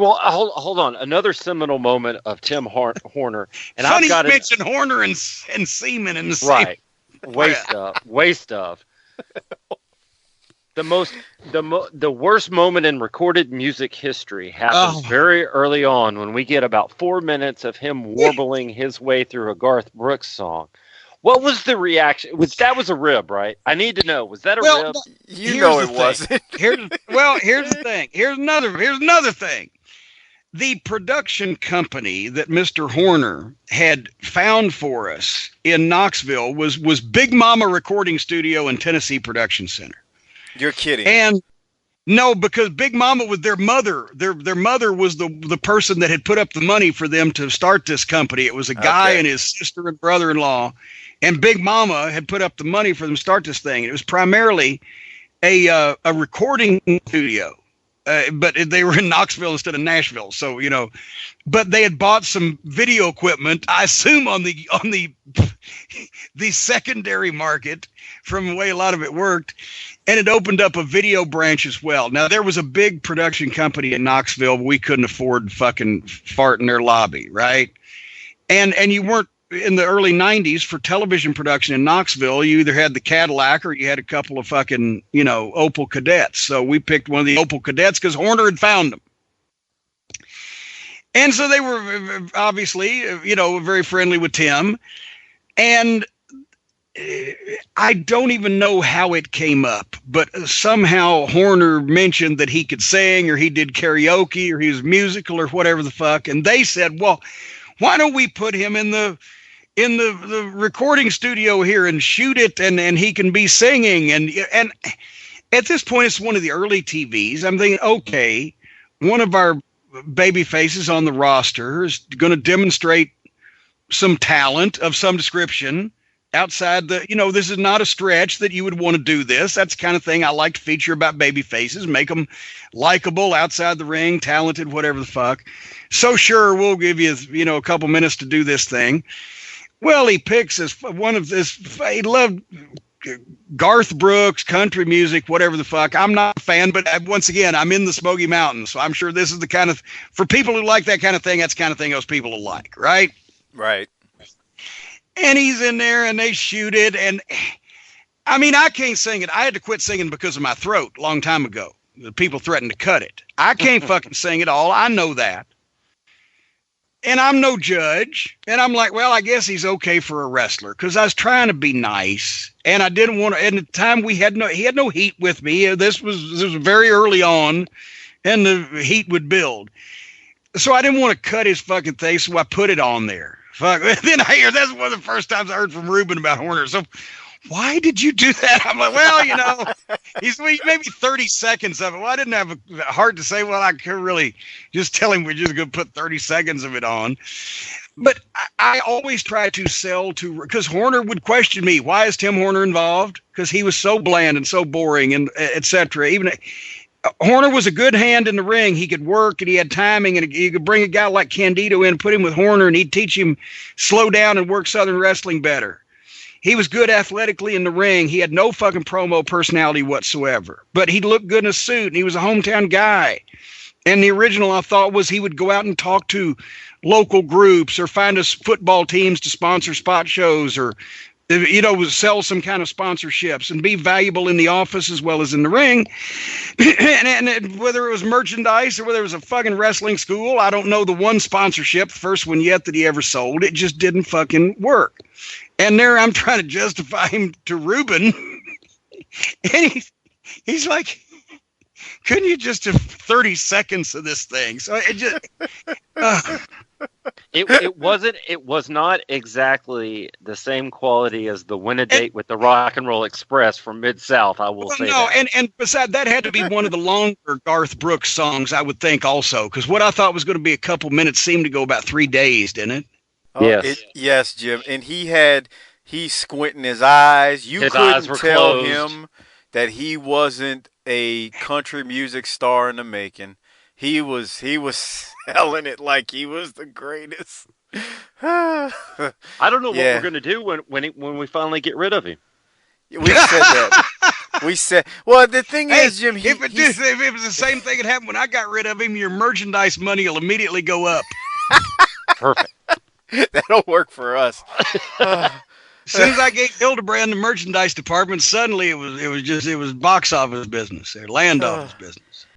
Well, hold on. Another seminal moment of Tim Horner, and Funny I've got you mention Horner and Seaman in the same. Right, way stuff. The worst moment in recorded music history happens very early on when we get about 4 minutes of him warbling his way through a Garth Brooks song. What was the reaction? That was a rib, right? I need to know. Was that a rib? You know it wasn't. Here's the thing. Here's another thing. The production company that Mr. Horner had found for us in Knoxville was Big Mama Recording Studio and Tennessee Production Center. You're kidding. And no, because Big Mama was their mother. Their mother was the person that had put up the money for them to start this company. It was a guy and his sister and brother-in-law. And Big Mama had put up the money for them to start this thing. It was primarily a recording studio, but they were in Knoxville instead of Nashville. So, but they had bought some video equipment, I assume on the secondary market from the way a lot of it worked. And it opened up a video branch as well. Now, there was a big production company in Knoxville, but we couldn't afford fucking fart in their lobby, right? And you weren't, in the early 90s for television production in Knoxville, you either had the Cadillac or you had a couple of fucking, Opel Cadets. So we picked one of the Opel Cadets because Horner had found them. And so they were obviously, very friendly with Tim. And I don't even know how it came up, but somehow Horner mentioned that he could sing or he did karaoke or he was musical or whatever the fuck. And they said, well, why don't we put him in the recording studio here and shoot it and he can be singing. And at this point, it's one of the early TVs. I'm thinking, okay, one of our baby faces on the roster is going to demonstrate some talent of some description outside this is not a stretch that you would want to do this. That's the kind of thing I like to feature about baby faces, make them likable outside the ring, talented, whatever the fuck. So sure, we'll give you, a couple minutes to do this thing. Well, he picks he loved Garth Brooks, country music, whatever the fuck. I'm not a fan, but once again, I'm in the Smoky Mountains. So I'm sure this is the kind of, for people who like that kind of thing, that's the kind of thing those people will like, right? Right. And he's in there and they shoot it. And I mean, I can't sing it. I had to quit singing because of my throat a long time ago. The people threatened to cut it. I can't fucking sing at all. I know that. And I'm no judge. And I'm like, well, I guess he's okay for a wrestler because I was trying to be nice. And I didn't want to, at the time he had no heat with me. This was very early on and the heat would build. So I didn't want to cut his fucking thing. So I put it on there. Fuck. Then I hear, that's one of the first times I heard from Ruben about Horner. So why did you do that? I'm like, well, he's maybe 30 seconds of it. Well, I didn't have a heart to say, well, I could really just tell him we're just going to put 30 seconds of it on. But I always try to sell to, because Horner would question me, why is Tim Horner involved? Because he was so bland and so boring and et cetera. Even Horner was a good hand in the ring. He could work and he had timing, and you could bring a guy like Candido in, put him with Horner, and he'd teach him slow down and work Southern wrestling better. He was good athletically in the ring. He had no fucking promo personality whatsoever, but he looked good in a suit and he was a hometown guy. And the original I thought was he would go out and talk to local groups or find us football teams to sponsor spot shows or, sell some kind of sponsorships and be valuable in the office as well as in the ring. and whether it was merchandise or whether it was a fucking wrestling school, I don't know the one sponsorship, the first one yet that he ever sold. It just didn't fucking work. And there I'm trying to justify him to Ruben. And he's like, couldn't you just have 30 seconds of this thing? So it just... It was not exactly the same quality as the Win a Date with the Rock and Roll Express from Mid-South, I will say that. And besides, that had to be one of the longer Garth Brooks songs, I would think also, because what I thought was going to be a couple minutes seemed to go about 3 days, didn't it? Yes. Yes, Jim. And he's squinting his eyes. His couldn't tell closed. Him that he wasn't a country music star in the making. He was selling it like he was the greatest. I don't know what we're going to do when we finally get rid of him. We said that. We said, well, the thing is, Jim, if it was the same thing that happened when I got rid of him, your merchandise money will immediately go up. Perfect. That'll work for us. As soon as I gave Hildebrand the merchandise department, suddenly it was box office business or land office business.